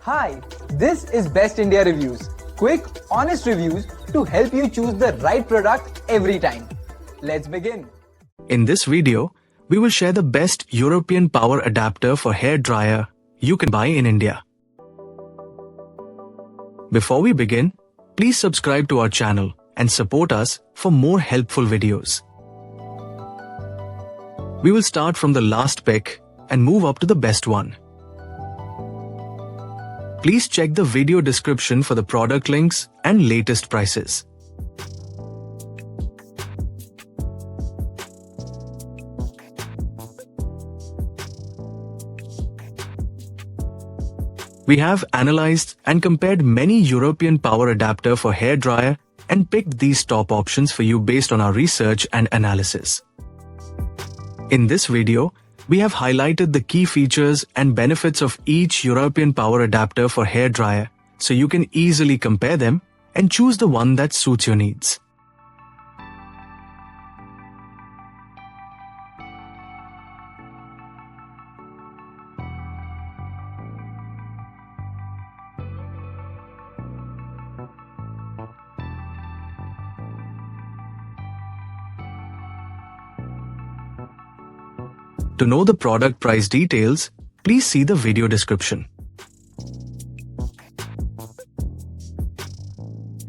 Hi, this is Best India Reviews. Quick, honest reviews to help you choose the right product every time. Let's begin. In this video, we will share the best European power adapter for hair dryer you can buy in India. Before we begin, please subscribe to our channel and support us for more helpful videos. We will start from the last pick and move up to the best one. Please check the video description for the product links and latest prices. We have analyzed and compared many European power adapter for hair dryer and picked these top options for you based on our research and analysis. In this video, we have highlighted the key features and benefits of each European power adapter for hair dryer so you can easily compare them and choose the one that suits your needs. To know the product price details, please see the video description.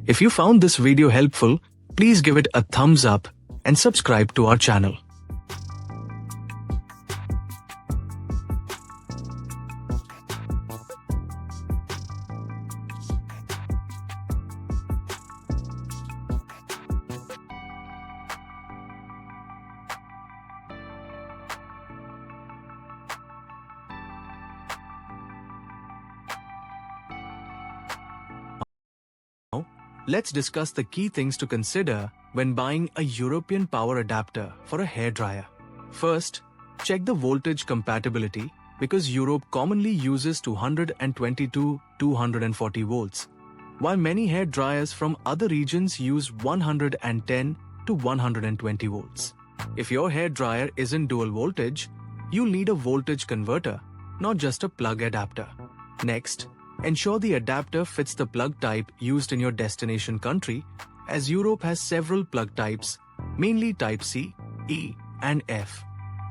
If you found this video helpful, please give it a thumbs up and subscribe to our channel. Let's discuss the key things to consider when buying a European power adapter for a hair dryer. First, check the voltage compatibility because Europe commonly uses 222-240 volts, while many hair dryers from other regions use 110-120 volts. If your hair dryer isn't dual voltage, you'll need a voltage converter, not just a plug adapter. Next, ensure the adapter fits the plug type used in your destination country, as Europe has several plug types, mainly Type C, E, and F.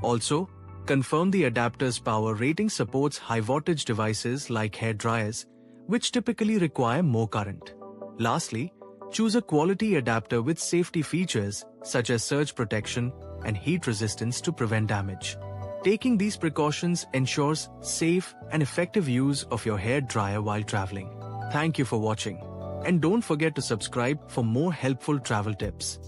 Also, confirm the adapter's power rating supports high voltage devices like hair dryers, which typically require more current. Lastly, choose a quality adapter with safety features such as surge protection and heat resistance to prevent damage. Taking these precautions ensures safe and effective use of your hair dryer while traveling. Thank you for watching, and don't forget to subscribe for more helpful travel tips.